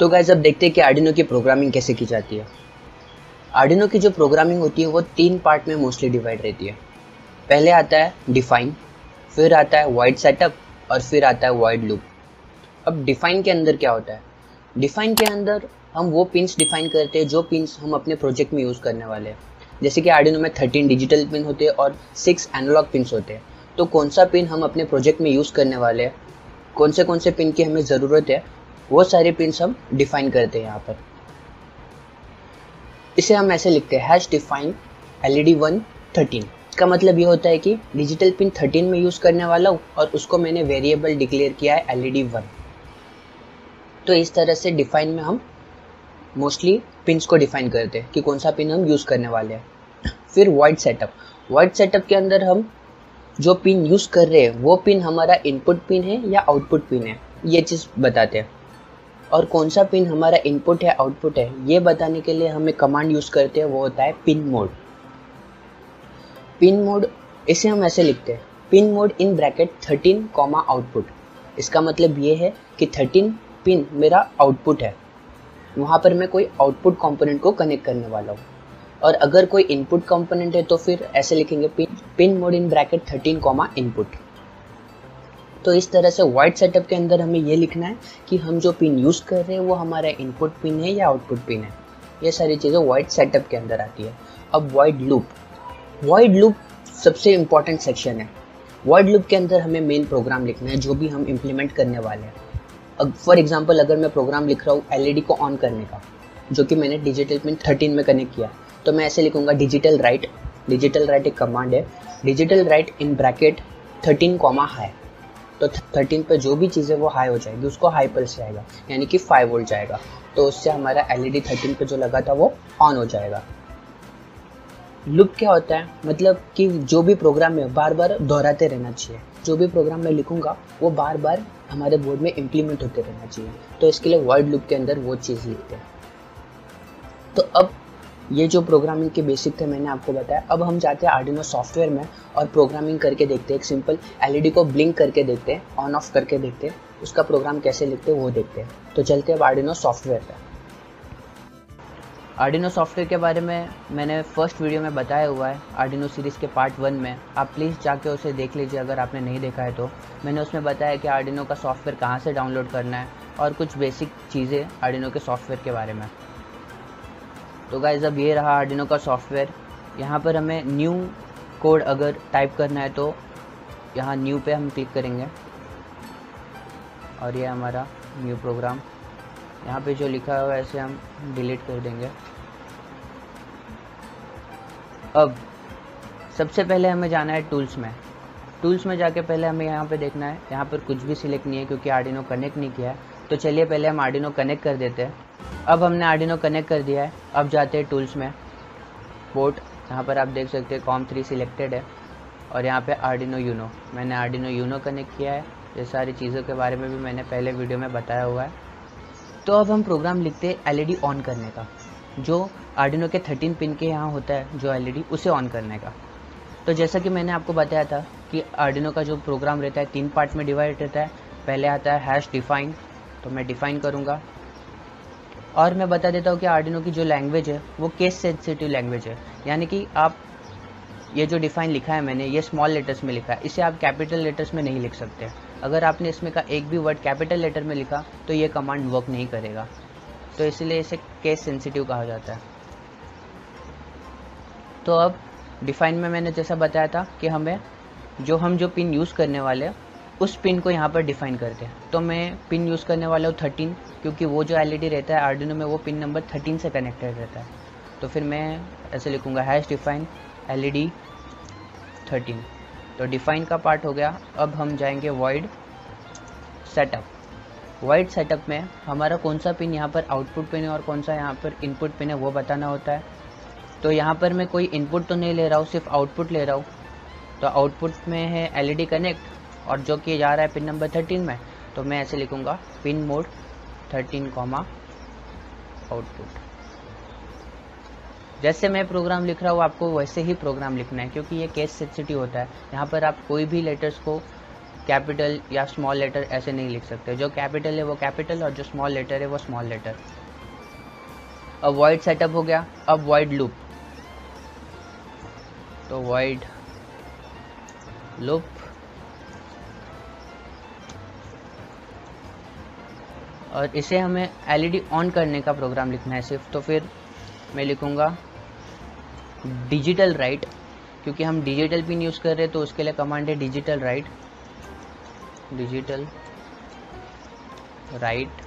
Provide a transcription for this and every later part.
तो गाइस अब देखते हैं कि आर्डिनो की प्रोग्रामिंग कैसे की जाती है। आर्डिनो की जो प्रोग्रामिंग होती है वो 3 पार्ट में मोस्टली डिवाइड रहती है। पहले आता है डिफाइन, फिर आता है वॉइड सेटअप और फिर आता है वॉइड लूप। अब डिफाइन के अंदर क्या होता है? डिफाइन के अंदर हम वो पिन्स डिफाइन करते हैं जो पिन्स हम अपने प्रोजेक्ट में यूज़ करने वाले हैं। जैसे कि आर्डिनो में 13 डिजिटल पिन होते हैं और 6 एनालॉग पिन्स होते हैं। तो कौन सा पिन हम अपने प्रोजेक्ट में यूज़ करने वाले हैं, कौन से पिन की हमें ज़रूरत है, वो सारे पिन्स हम डिफाइन करते हैं यहाँ पर। इसे हम ऐसे लिखते हैं हैश डिफाइन LED1 13। इसका मतलब ये होता है कि डिजिटल पिन 13 में यूज़ करने वाला हूँ और उसको मैंने वेरिएबल डिक्लेयर किया है LED1। तो इस तरह से डिफाइन में हम मोस्टली पिन्स को डिफाइन करते हैं कि कौन सा पिन हम यूज़ करने वाले हैं। फिर वॉइड सेटअप। वॉइड सेटअप के अंदर हम जो पिन यूज़ कर रहे हैं वो पिन हमारा इनपुट पिन है या आउटपुट पिन है, ये चीज़ बताते हैं। और कौन सा पिन हमारा इनपुट है आउटपुट है ये बताने के लिए हमें कमांड यूज़ करते हैं, वो होता है पिन मोड। पिन मोड इसे हम ऐसे लिखते हैं pin mode in bracket 13 comma output. इसका मतलब ये है कि 13 पिन मेरा आउटपुट है, वहाँ पर मैं कोई आउटपुट कंपोनेंट को कनेक्ट करने वाला हूँ। और अगर कोई इनपुट कंपोनेंट है तो फिर ऐसे लिखेंगे pin mode in bracket 13 comma input. तो इस तरह से वॉइड सेटअप के अंदर हमें ये लिखना है कि हम जो पिन यूज़ कर रहे हैं वो हमारा इनपुट पिन है या आउटपुट पिन है। ये सारी चीज़ें वॉइड सेटअप के अंदर आती है। अब वॉइड लूप। वॉइड लूप सबसे इम्पॉर्टेंट सेक्शन है। वॉइड लूप के अंदर हमें मेन प्रोग्राम लिखना है जो भी हम इम्प्लीमेंट करने वाले हैं। अब फॉर एग्जांपल अगर मैं प्रोग्राम लिख रहा हूँ LED को ऑन करने का, जो कि मैंने डिजिटल पिन 13 में कनेक्ट किया, तो मैं ऐसे लिखूंगा डिजिटल राइट। डिजिटल राइट एक कमांड है, digital right in bracket 13 comma high. तो 13 पे जो भी चीज़ें वो हाई हो जाएगी उसको हाई पल्स जाएगा, यानी कि 5 वोल्ट जाएगा। तो उससे हमारा LED 13 पे जो लगा था वो ऑन हो जाएगा। लूप क्या होता है? मतलब कि जो भी प्रोग्राम है बार बार दोहराते रहना चाहिए। जो भी प्रोग्राम मैं लिखूंगा वो बार बार हमारे बोर्ड में इम्प्लीमेंट होते रहना चाहिए। तो इसके लिए वॉइड लूप के अंदर वो चीज़ लिखते हैं। तो अब ये जो प्रोग्रामिंग के बेसिक थे मैंने आपको बताया। अब हम जाते हैं आर्डिनो सॉफ्टवेयर में और प्रोग्रामिंग करके देखते हैं। एक सिंपल LED को ब्लिंक करके देखते हैं, ऑन ऑफ करके देखते हैं, उसका प्रोग्राम कैसे लिखते हैं वो देखते हैं। तो चलते हैं अब आर्डिनो सॉफ्टवेयर पे। आर्डिनो सॉफ्टवेयर के बारे में मैंने फर्स्ट वीडियो में बताया हुआ है, आर्डिनो सीरीज़ के पार्ट 1 में। आप प्लीज़ जाके उसे देख लीजिए अगर आपने नहीं देखा है तो। मैंने उसमें बताया कि आर्डिनो का सॉफ्टवेयर कहाँ से डाउनलोड करना है और कुछ बेसिक चीज़ें आर्डिनो के सॉफ्टवेयर के बारे में। तो गाइस अब ये रहा आर्डिनो का सॉफ्टवेयर। यहाँ पर हमें न्यू कोड अगर टाइप करना है तो यहाँ न्यू पे हम क्लिक करेंगे और ये हमारा न्यू प्रोग्राम। यहाँ पे जो लिखा हुआ है ऐसे हम डिलीट कर देंगे। अब सबसे पहले हमें जाना है टूल्स में। टूल्स में जाके पहले हमें यहाँ पे देखना है, यहाँ पर कुछ भी सिलेक्ट नहीं है क्योंकि आर्डिनो कनेक्ट नहीं किया है। तो चलिए पहले हम आर्डिनो कनेक्ट कर देते हैं। अब हमने आर्डिनो कनेक्ट कर दिया है। अब जाते हैं टूल्स में, पोर्ट, यहाँ पर आप देख सकते हैं COM3 सिलेक्टेड है और यहाँ पे आर्डिनो यूनो, मैंने आर्डिनो यूनो कनेक्ट किया है। ये सारी चीज़ों के बारे में भी मैंने पहले वीडियो में बताया हुआ है। तो अब हम प्रोग्राम लिखते हैं LED ऑन करने का, जो आर्डिनो के 13 पिन के यहाँ होता है जो LED, उसे ऑन करने का। तो जैसा कि मैंने आपको बताया था कि आर्डिनो का जो प्रोग्राम रहता है 3 पार्ट में डिवाइड रहता है। पहले आता है हैश डिफाइन, तो मैं डिफाइन करूँगा। और मैं बता देता हूँ कि आर्डिनो की जो लैंग्वेज है वो केस सेंसिटिव लैंग्वेज है, यानी कि आप ये जो डिफाइन लिखा है मैंने, ये स्मॉल लेटर्स में लिखा है, इसे आप कैपिटल लेटर्स में नहीं लिख सकते। अगर आपने इसमें का एक भी वर्ड कैपिटल लेटर में लिखा तो ये कमांड वर्क नहीं करेगा। तो इसलिए इसे केस सेंसिटिव कहा जाता है। तो अब डिफाइन में मैंने जैसा बताया था कि हम जो पिन यूज़ करने वाले हैं उस पिन को यहाँ पर डिफाइन करते हैं। तो मैं पिन यूज़ करने वाला हूँ 13, क्योंकि वो जो LED रहता है आर्डिनो में वो पिन नंबर 13 से कनेक्टेड रहता है। तो फिर मैं ऐसे लिखूँगा हैश डिफाइन LED 13। तो डिफाइन का पार्ट हो गया। अब हम जाएंगे वॉइड सेटअप। वॉइड सेटअप में हमारा कौन सा पिन यहाँ पर आउटपुट पिन है और कौन सा यहाँ पर इनपुट पिन है वो बताना होता है। तो यहाँ पर मैं कोई इनपुट तो नहीं ले रहा हूँ, सिर्फ आउटपुट ले रहा हूँ। तो आउटपुट में है LED कनेक्ट और जो कि जा रहा है पिन नंबर 13 में। तो मैं ऐसे लिखूँगा पिन मोड 13 कॉमा आउटपुट। जैसे मैं प्रोग्राम लिख रहा हूँ आपको वैसे ही प्रोग्राम लिखना है, क्योंकि ये केस सेंसिटिव होता है। यहाँ पर आप कोई भी लेटर्स को कैपिटल या स्मॉल लेटर ऐसे नहीं लिख सकते, जो कैपिटल है वो कैपिटल और जो स्मॉल लेटर है वो स्मॉल लेटर। अब वॉइड सेटअप हो गया। अब वॉइड लूप, तो वॉइड लूप और इसे हमें एलईडी ऑन करने का प्रोग्राम लिखना है सिर्फ, तो फिर मैं लिखूंगा डिजिटल राइट, क्योंकि हम डिजिटल पिन यूज़ कर रहे हैं तो उसके लिए कमांड है digital right, digital right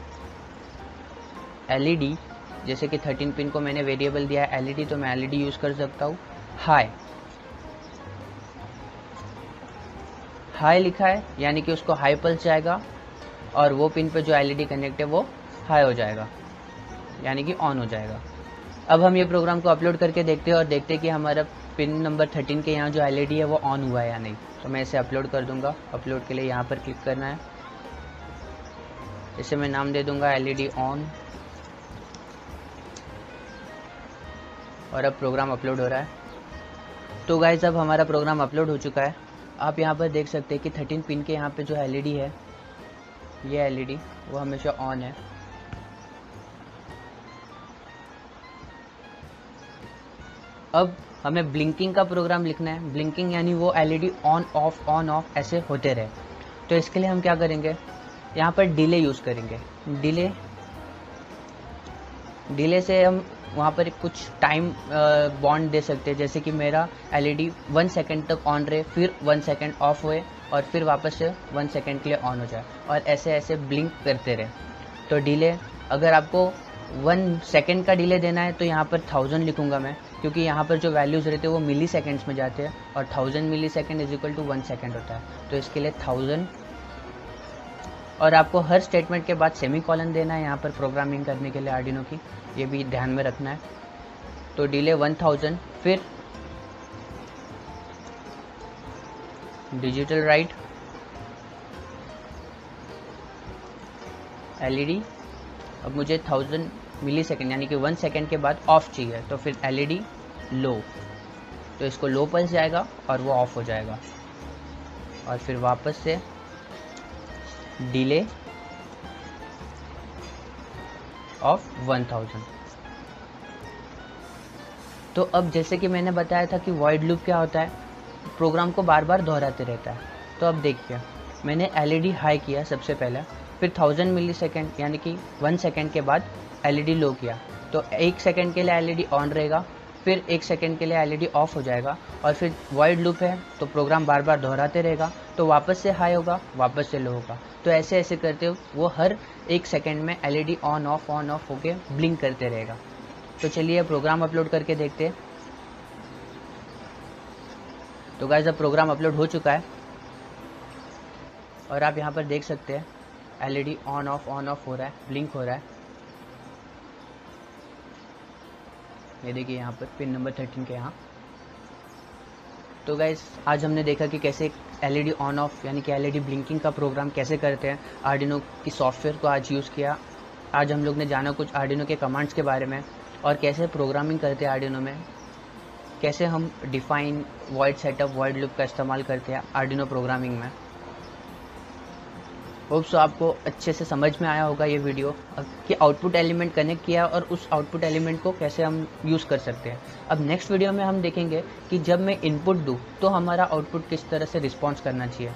LED. जैसे कि 13 पिन को मैंने वेरिएबल दिया है एलईडी, तो मैं एलईडी यूज़ कर सकता हूँ। हाई, हाई लिखा है यानी कि उसको हाई पल्स जाएगा और वो पिन पे जो एलईडी कनेक्ट है वो हाई हो जाएगा यानी कि ऑन हो जाएगा। अब हम ये प्रोग्राम को अपलोड करके देखते हैं और देखते हैं कि हमारा पिन नंबर 13 के यहाँ जो एलईडी है वो ऑन हुआ है या नहीं। तो मैं इसे अपलोड कर दूंगा। अपलोड के लिए यहाँ पर क्लिक करना है, इसे मैं नाम दे दूंगा एलईडी ऑन, और अब प्रोग्राम अपलोड हो रहा है। तो गाइस अब हमारा प्रोग्राम अपलोड हो चुका है। आप यहाँ पर देख सकते हैं कि 13 पिन के यहाँ पे जो एलईडी है, ये एलईडी वो हमेशा ऑन है। अब हमें ब्लिंकिंग का प्रोग्राम लिखना है। ब्लिंकिंग यानी वो एलईडी ऑन ऑफ ऐसे होते रहे। तो इसके लिए हम क्या करेंगे, यहाँ पर डिले यूज़ करेंगे। डिले से हम वहाँ पर कुछ टाइम बॉन्ड दे सकते हैं, जैसे कि मेरा एलईडी 1 सेकेंड तक ऑन रहे, फिर 1 सेकेंड ऑफ हुए और फिर वापस से 1 सेकेंड के लिए ऑन हो जाए और ऐसे ऐसे ब्लिंक करते रहे। तो डिले, अगर आपको 1 सेकेंड का डिले देना है तो यहाँ पर 1000 लिखूंगा मैं, क्योंकि यहाँ पर जो वैल्यूज़ रहते हैं वो मिली सेकेंड्स में जाते हैं और 1000 millisecond is equal to 1 second होता है। तो इसके लिए 1000, और आपको हर स्टेटमेंट के बाद सेमीकोलन देना है यहाँ पर प्रोग्रामिंग करने के लिए आर्डिनो की, ये भी ध्यान में रखना है। तो डिले 1000, फिर डिजिटल राइट एलईडी। अब मुझे 1000 मिली सेकेंड यानी कि 1 सेकेंड के बाद ऑफ चाहिए, तो फिर एलईडी लो, तो इसको लो पल्स जाएगा और वो ऑफ हो जाएगा। और फिर वापस से डिले ऑफ 1000। तो अब जैसे कि मैंने बताया था कि वॉइड लूप क्या होता है, प्रोग्राम को बार बार दोहराते रहता है। तो अब देखिए, मैंने एलईडी हाई किया सबसे पहले, फिर 1000 मिली सेकेंड यानी कि 1 सेकेंड के बाद एलईडी लो किया, तो 1 सेकेंड के लिए एलईडी ऑन रहेगा, फिर 1 सेकेंड के लिए एलईडी ऑफ हो जाएगा और फिर वॉइड लूप है तो प्रोग्राम बार बार दोहराते रहेगा, तो वापस से हाई होगा, वापस से लो होगा। तो ऐसे ऐसे करते वो हर 1 सेकेंड में एलईडी ऑन ऑफ होके ब्लिंक करते रहेगा। तो चलिए प्रोग्राम अपलोड करके देखते हैं। तो गाइस अब प्रोग्राम अपलोड हो चुका है और आप यहाँ पर देख सकते हैं एलईडी ऑन ऑफ हो रहा है, ब्लिंक हो रहा है। ये देखिए यहाँ पर पिन नंबर 13 के यहाँ। तो गाइस आज हमने देखा कि कैसे एलईडी ऑन ऑफ यानी कि एलईडी ब्लिंकिंग का प्रोग्राम कैसे करते हैं। आर्डिनो की सॉफ्टवेयर को आज यूज़ किया। आज हम लोग ने जाना कुछ आर्डिनो के कमांड्स के बारे में और कैसे प्रोग्रामिंग करते हैं आर्डिनो में, कैसे हम define, void setup, void loop का इस्तेमाल करते हैं आर्डिनो प्रोग्रामिंग में। होप सो आपको अच्छे से समझ में आया होगा ये वीडियो कि आउटपुट एलिमेंट कनेक्ट किया और उस आउटपुट एलिमेंट को कैसे हम यूज़ कर सकते हैं। अब नेक्स्ट वीडियो में हम देखेंगे कि जब मैं इनपुट दूँ तो हमारा आउटपुट किस तरह से रिस्पॉन्स करना चाहिए।